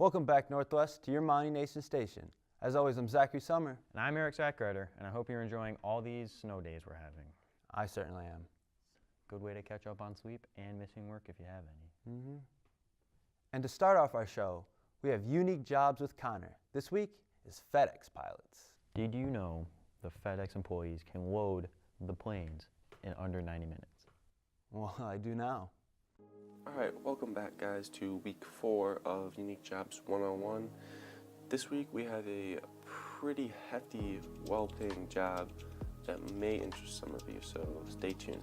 Welcome back, Northwest, to your Mountie Nation station. As always, I'm Zachary Summer. And I'm Eric Zachrider, and I hope you're enjoying all these snow days we're having. I certainly am. Good way to catch up on sleep and missing work if you have any. And to start off our show, we have unique jobs with Connor. This week is FedEx pilots. Did you know the FedEx employees can load the planes in under 90 minutes? Well, I do now. Alright, welcome back guys to week 4 of Unique Jobs 101. This week we have a pretty hefty, well-paying job that may interest some of you, so stay tuned.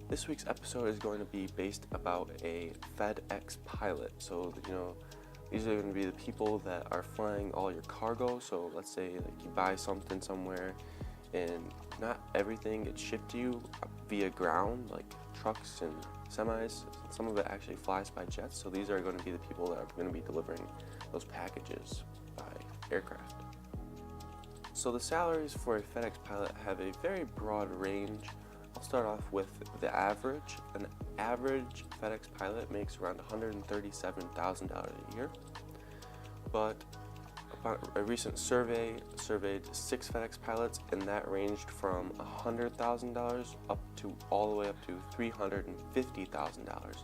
This week's episode is going to be based about a FedEx pilot. So, these are going to be the people that are flying all your cargo. So let's say like you buy something somewhere and not everything gets shipped to you via ground, like trucks and semis. Some of it actually flies by jets. So these are going to be the people that are going to be delivering those packages by aircraft. So the salaries for a FedEx pilot have a very broad range. I'll start off with the average. An average FedEx pilot makes around $137,000 a year. But a recent survey surveyed 6 FedEx pilots, and that ranged from $100,000 up to all the way up to $350,000.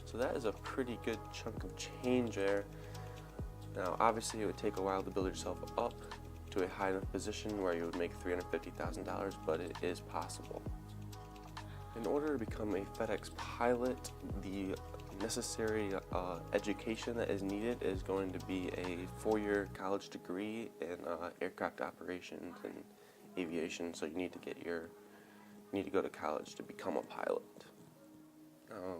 So that is a pretty good chunk of change there. Now, obviously, it would take a while to build yourself up to a high enough position where you would make $350,000, but it is possible. In order to become a FedEx pilot, the necessary education that is needed is going to be a 4-year college degree in aircraft operations and aviation. So you need to go to college to become a pilot.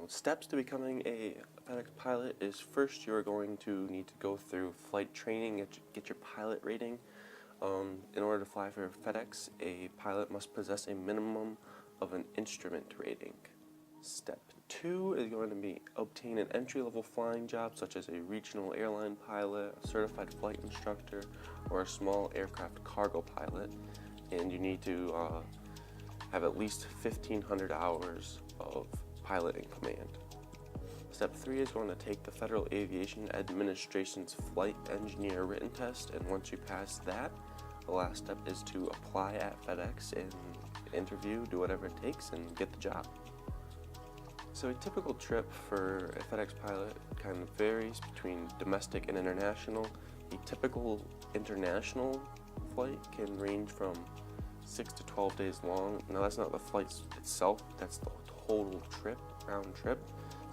Steps to becoming a FedEx pilot is first you're going to need to go through flight training, get your pilot rating. In order to fly for FedEx, a pilot must possess a minimum of an instrument rating. Step 2 is going to be obtain an entry-level flying job such as a regional airline pilot, a certified flight instructor, or a small aircraft cargo pilot, and you need to have at least 1,500 hours of pilot in command. Step 3 is going to take the Federal Aviation Administration's flight engineer written test, and once you pass that, the last step is to apply at FedEx and interview, do whatever it takes, and get the job. So a typical trip for a FedEx pilot kind of varies between domestic and international. A typical international flight can range from 6 to 12 days long. Now that's not the flight itself, that's the total trip, round trip,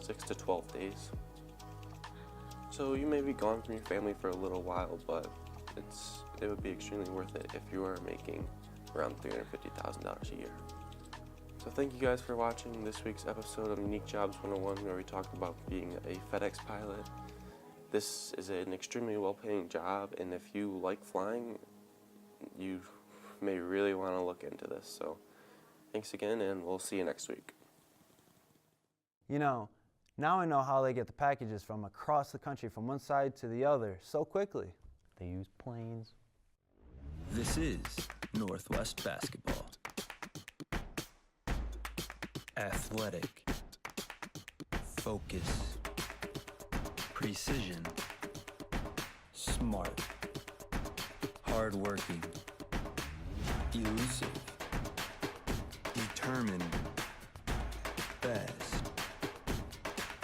6 to 12 days. So you may be gone from your family for a little while, but it would be extremely worth it if you are making around $350,000 a year. So thank you guys for watching this week's episode of Unique Jobs 101, where we talked about being a FedEx pilot. This is an extremely well-paying job, and if you like flying, you may really want to look into this. So thanks again, and we'll see you next week. Now I know how they get the packages from across the country from one side to the other so quickly. They use planes. This is Northwest Basketball. Athletic, focus, precision, smart, hardworking, elusive, determined, best,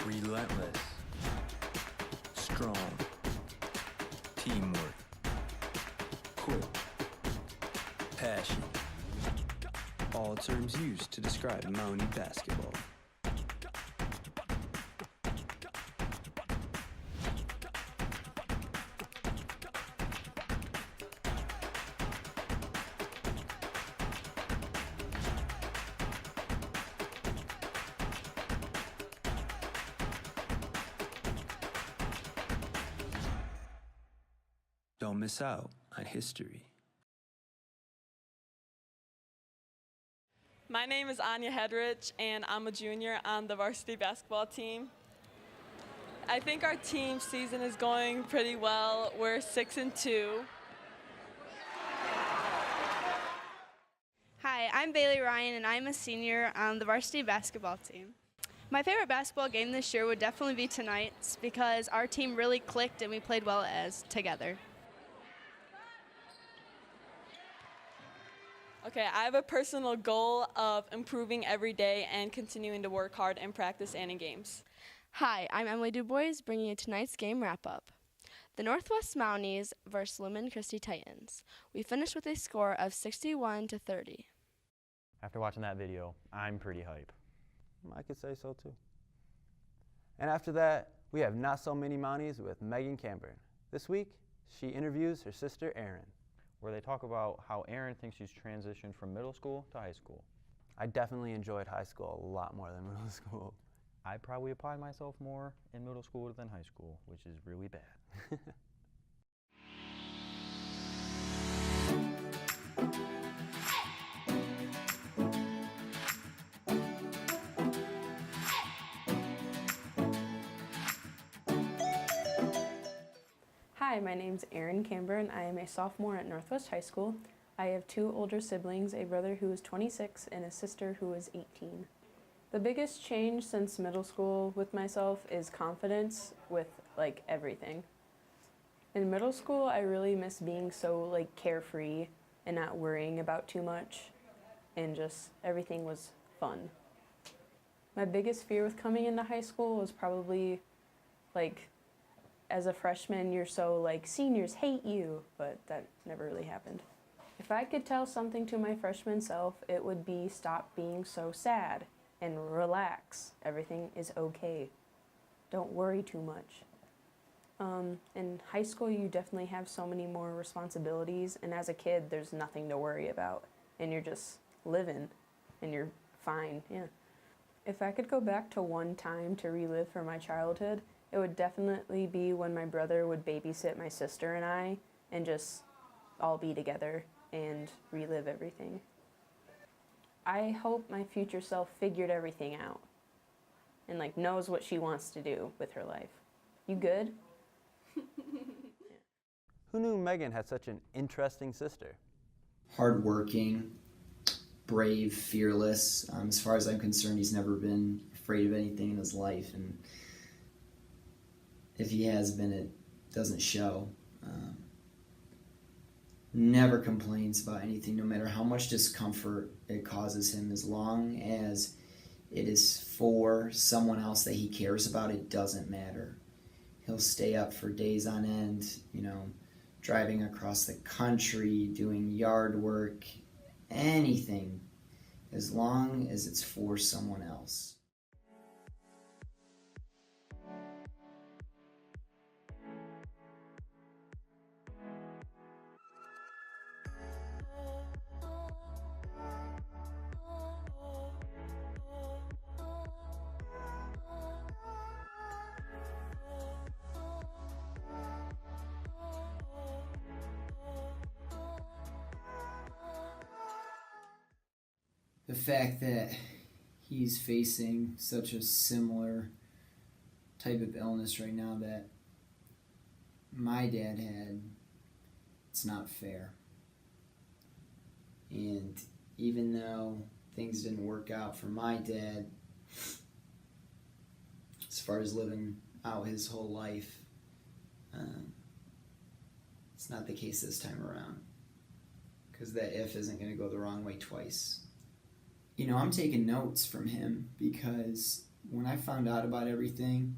relentless, strong, teamwork, quick, passion. All terms used to describe Mountie basketball. Don't miss out on history. My name is Anya Hedrich, and I'm a junior on the varsity basketball team. I think our team season is going pretty well. We're 6-2. Hi, I'm Bailey Ryan, and I'm a senior on the varsity basketball team. My favorite basketball game this year would definitely be tonight's because our team really clicked and we played well as together. Okay, I have a personal goal of improving every day and continuing to work hard in practice and in games. Hi, I'm Emily DuBois, bringing you tonight's game wrap-up. The Northwest Mounties versus Lumen Christi Titans. We finished with a score of 61-30. After watching that video, I'm pretty hype. I could say so too. And after that, we have Not So Many Mounties with Megan Camburn. This week, she interviews her sister Erin, where they talk about how Erin thinks she's transitioned from middle school to high school. I definitely enjoyed high school a lot more than middle school. I probably applied myself more in middle school than high school, which is really bad. Hi, my name's Erin Camburn. I am a sophomore at Northwest High School. I have two older siblings, a brother who is 26 and a sister who is 18. The biggest change since middle school with myself is confidence with everything. In middle school, I really miss being so carefree and not worrying about too much, and just everything was fun. My biggest fear with coming into high school was probably as a freshman, you're so seniors hate you, but that never really happened. If I could tell something to my freshman self, it would be stop being so sad and relax. Everything is okay. Don't worry too much. In high school, you definitely have so many more responsibilities, and as a kid, there's nothing to worry about, and you're just living, and you're fine, yeah. If I could go back to one time to relive for my childhood, it would definitely be when my brother would babysit my sister and I, and just all be together and relive everything. I hope my future self figured everything out and knows what she wants to do with her life. You good? Who knew Megan had such an interesting sister? Hardworking, brave, fearless. As far as I'm concerned, he's never been afraid of anything in his life, and if he has been, it doesn't show. Never complains about anything, no matter how much discomfort it causes him. As long as it is for someone else that he cares about, it doesn't matter. He'll stay up for days on end, driving across the country, doing yard work, anything, as long as it's for someone else. The fact that he's facing such a similar type of illness right now that my dad had, it's not fair. And even though things didn't work out for my dad, as far as living out his whole life, it's not the case this time around. Because that if isn't going to go the wrong way twice. I'm taking notes from him because when I found out about everything,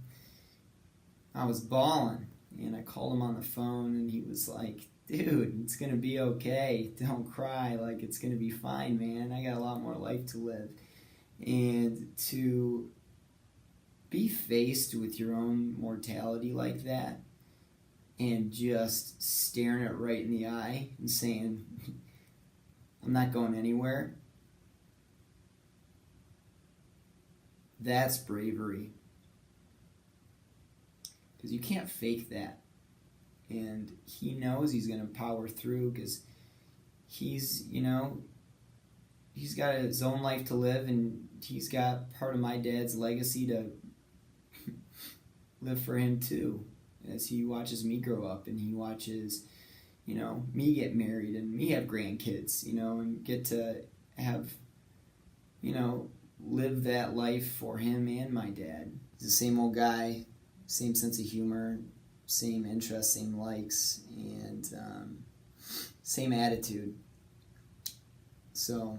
I was bawling, and I called him on the phone, and he was like, dude, it's going to be okay. Don't cry. It's going to be fine, man. I got a lot more life to live. And to be faced with your own mortality like that and just staring it right in the eye and saying, I'm not going anywhere, that's bravery. Because you can't fake that. And he knows he's going to power through because he's got his own life to live, and he's got part of my dad's legacy to live for him too. As he watches me grow up and he watches, me get married and me have grandkids, and get to have, live that life for him and my dad. He's the same old guy, same sense of humor, same interests, same likes, and same attitude. So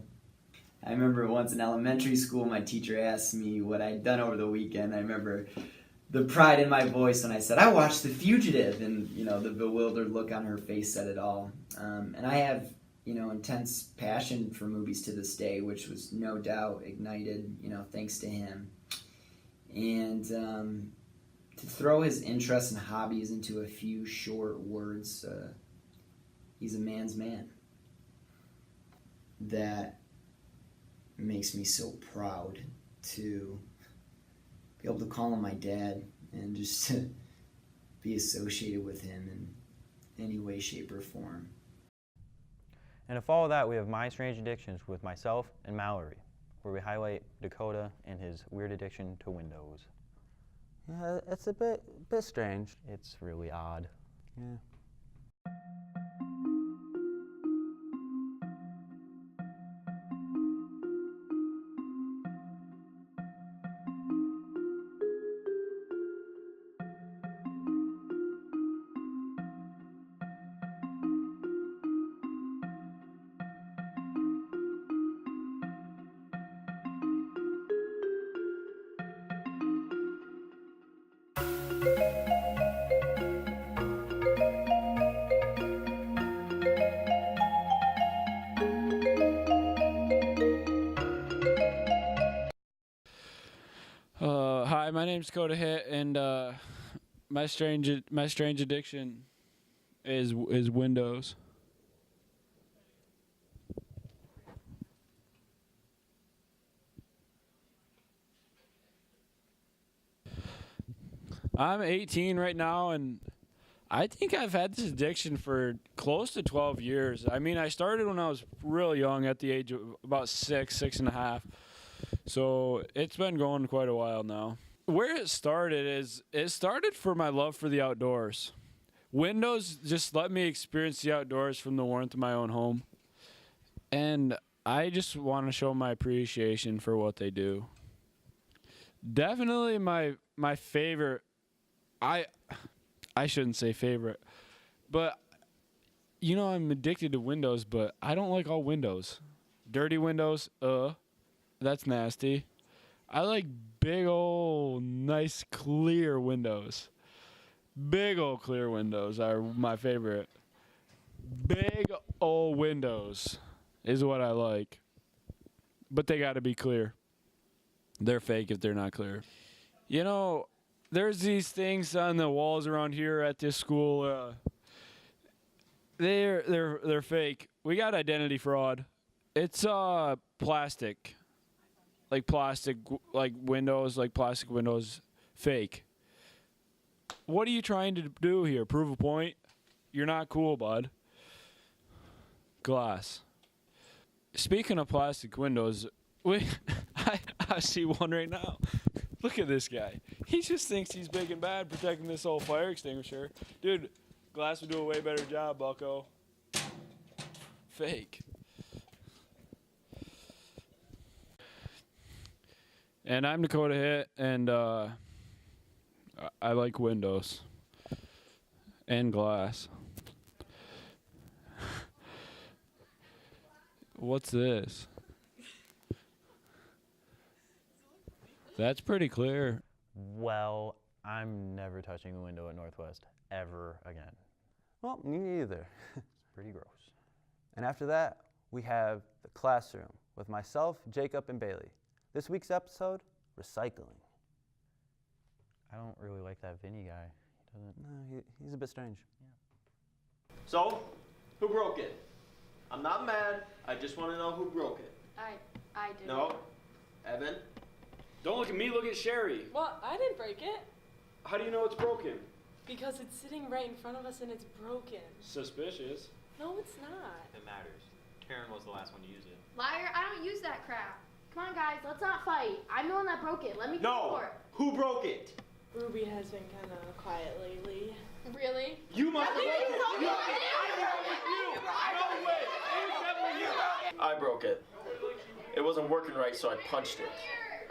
I remember once in elementary school, my teacher asked me what I'd done over the weekend. I remember the pride in my voice when I said, I watched The Fugitive, and, the bewildered look on her face said it all. And I have, intense passion for movies to this day, which was no doubt ignited, thanks to him. And to throw his interests and hobbies into a few short words, he's a man's man. That makes me so proud to be able to call him my dad and just to be associated with him in any way, shape, or form. And to follow that, we have My Strange Addictions with myself and Mallory, where we highlight Dakota and his weird addiction to Windows. Yeah, it's a bit strange. It's really odd. Yeah. Hi, my name's Kota and my strange addiction is Windows. I'm 18 right now, and I think I've had this addiction for close to 12 years. I mean, I started when I was real young, at the age of about 6 and a half. So it's been going quite a while now. Where it started is, it started for my love for the outdoors. Windows just let me experience the outdoors from the warmth of my own home. And I just want to show my appreciation for what they do. Definitely my favorite, I shouldn't say favorite, but I'm addicted to windows, but I don't like all windows. Dirty windows, that's nasty. I like big old nice clear windows. Big old clear windows are my favorite. Big old windows is what I like. But they got to be clear. They're fake if they're not clear. There's these things on the walls around here at this school. They're fake. We got identity fraud. It's plastic. Like plastic windows, fake. What are you trying to do here? Prove a point? You're not cool, bud. Glass. Speaking of plastic windows, I see one right now. Look at this guy. He just thinks he's big and bad protecting this old fire extinguisher. Dude, glass would do a way better job, bucko. Fake. And I'm Dakota Hit, and I like windows and glass. What's this? That's pretty clear. Well, I'm never touching a window at Northwest ever again. Well, me neither. Pretty gross. And after that, we have the classroom with myself, Jacob, and Bailey. This week's episode, recycling. I don't really like that Vinny guy. He doesn't. No, he's a bit strange. Yeah. So, who broke it? I'm not mad. I just want to know who broke it. I did. No. Evan? Don't look at me, look at Sherry. Well, I didn't break it. How do you know it's broken? Because it's sitting right in front of us and it's broken. Suspicious. No, it's not. It matters. Karen was the last one to use it. Liar, I don't use that crap. Come on, guys, let's not fight. I'm the one that broke it. Let me go for it. Who broke it? Ruby has been kind of quiet lately. Really? You must have broke it. I broke it. No way. It was definitely you. I broke it. It wasn't working right, so I punched it.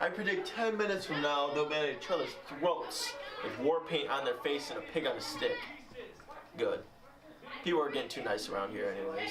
I predict 10 minutes from now, they'll be at each other's throats with war paint on their face and a pig on a stick. Good. People are getting too nice around here anyways.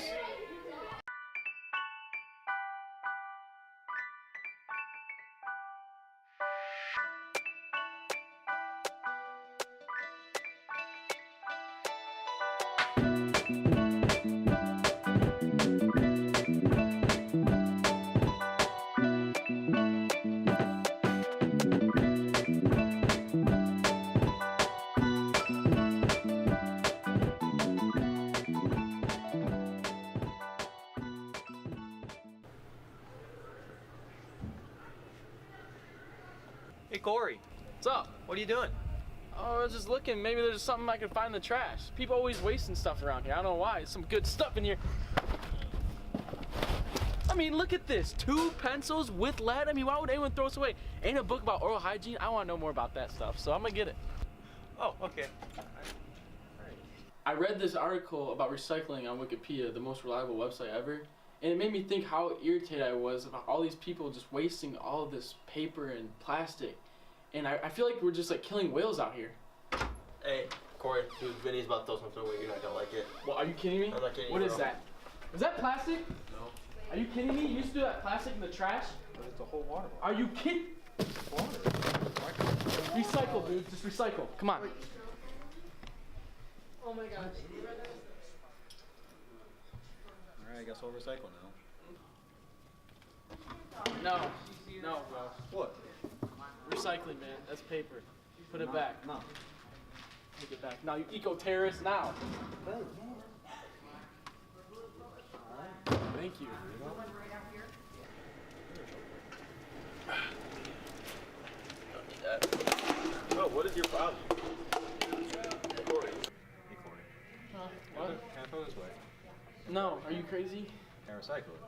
Hey Corey, what's up? What are you doing? Oh, I was just looking. Maybe there's something I can find in the trash. People always wasting stuff around here. I don't know why. Some good stuff in here. I mean, look at this. 2 pencils with lead. I mean, why would anyone throw this away? Ain't a book about oral hygiene? I want to know more about that stuff, so I'm going to get it. Oh, okay. I read this article about recycling on Wikipedia, the most reliable website ever, and it made me think how irritated I was about all these people just wasting all of this paper and plastic. And I feel like we're just like killing whales out here. Hey, Corey, dude, Vinny's about to throw something away. You're not gonna like it. Well, are you kidding me? I'm not kidding you. What is that? Is that plastic? No. Are you kidding me? You used to do that plastic in the trash? But it's a whole water bottle. Are you kidding? Water. Recycle, dude. Just recycle. Come on. Oh my gosh. Alright, I guess I'll recycle now. No. No, bro. What? Recycling, man. That's paper. Put it back. No. Take it back. Now, you eco-terrorist, now. Thank you. Oh, what is your problem? Corey. Hey Corey. Huh? What? Can I throw this away? No. Are you crazy? Can I recycle it?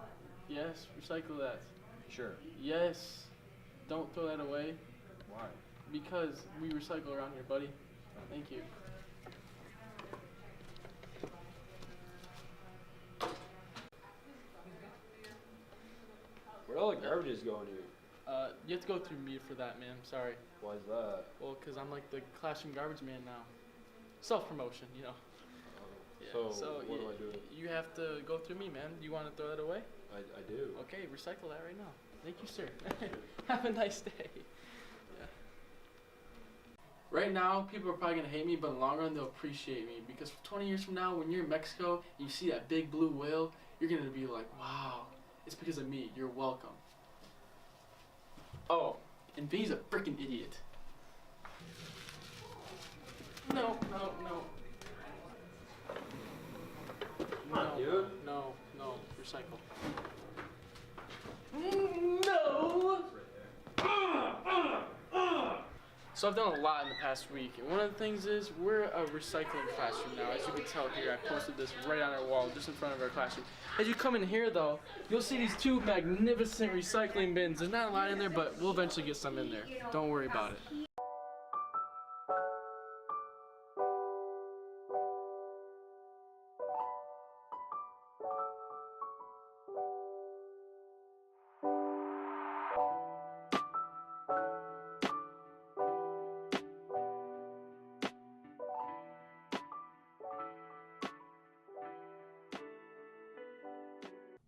Yes. Recycle that. Sure. Yes. Don't throw that away. Why? Because we recycle around here, buddy. Thank you. Where all the garbage is going here? You have to go through me for that, man. Sorry. Why is that? Well, because I'm like the classroom garbage man now. Self-promotion, you know. Yeah, So, what do I do? You have to go through me, man. Do you want to throw that away? I do. Okay, recycle that right now. Thank you, sir. Have a nice day. Yeah. Right now, people are probably going to hate me, but in the long run, they'll appreciate me. Because 20 years from now, when you're in Mexico and you see that big blue whale, you're going to be like, wow, it's because of me. You're welcome. Oh, and V's a freaking idiot. No. Come on, dude. No, recycle. No! So I've done a lot in the past week, and one of the things is we're a recycling classroom now. As you can tell here, I posted this right on our wall, just in front of our classroom. As you come in here, though, you'll see these 2 magnificent recycling bins. There's not a lot in there, but we'll eventually get some in there. Don't worry about it.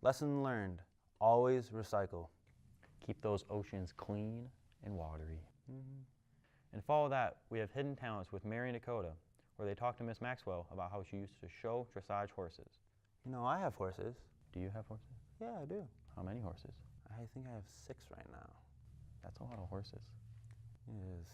Lesson learned, always recycle. Keep those oceans clean and watery. And follow that, we have Hidden Talents with Mary and Kota, where they talk to Miss Maxwell about how she used to show dressage horses. You know, I have horses. Do you have horses? Yeah, I do. How many horses? I think I have 6 right now. That's a lot of horses. It is.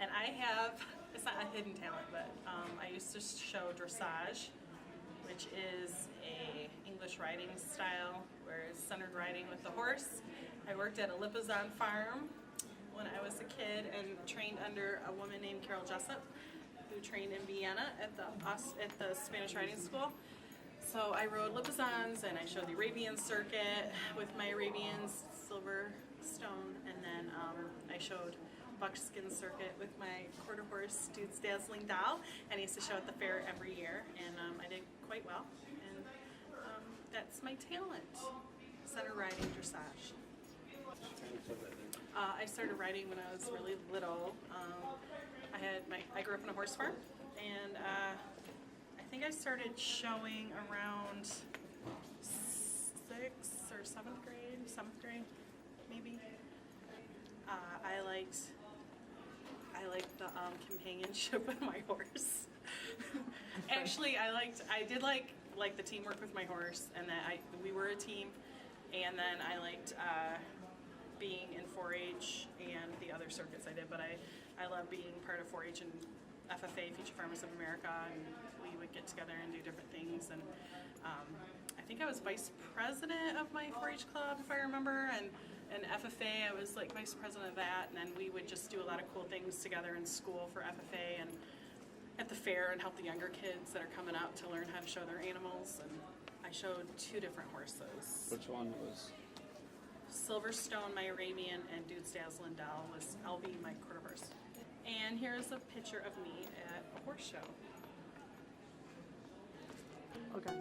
And I have, it's not a hidden talent, but I used to show dressage, which is a English riding style where it's centered riding with the horse. I worked at a Lipizan farm when I was a kid and trained under a woman named Carol Jessup, who trained in Vienna at the Spanish riding school. So I rode Lipizzans and I showed the Arabian circuit with my Arabians, Silverstone, and then I showed buckskin circuit with my quarter horse, Dude's Dazzling Doll, and I used to show at the fair every year, and I did quite well, and that's my talent, center riding dressage. I started riding when I was really little. I grew up in a horse farm, and I think I started showing around 6th or 7th grade, maybe. I liked the companionship with my horse. Actually, I did like the teamwork with my horse, and that we were a team, and then I liked being in 4-H and the other circuits I did, but I love being part of 4-H and FFA, Future Farmers of America, and we would get together and do different things, and I think I was vice president of my 4-H club, if I remember, and FFA, I was like vice president of that, and then we would just do a lot of cool things together in school for FFA and at the fair and help the younger kids that are coming up to learn how to show their animals, and I showed 2 different horses. Which one was? Silverstone, my Arabian, and Dude's Dazzling Doll was LV, my quarter horse. And here's a picture of me at a horse show. Okay.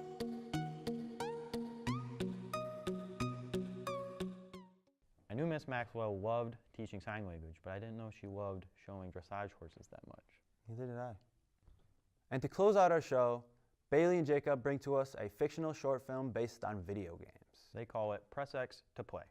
I knew Miss Maxwell loved teaching sign language, but I didn't know she loved showing dressage horses that much. Neither did I. And to close out our show, Bailey and Jacob bring to us a fictional short film based on video games. They call it Press X to Play.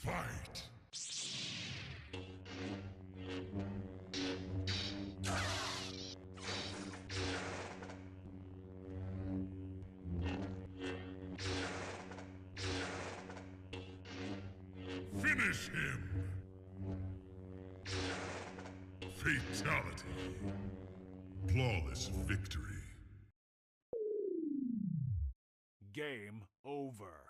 Fight! Finish him! Fatality. Flawless victory. Game over.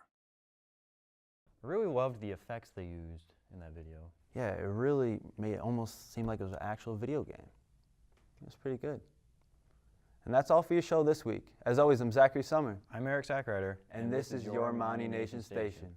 I really loved the effects they used in that video. Yeah, it really made it almost seem like it was an actual video game. It was pretty good. And that's all for your show this week. As always, I'm Zachary Summer. I'm Eric Sackrider. And this is your Mountie Nation Station.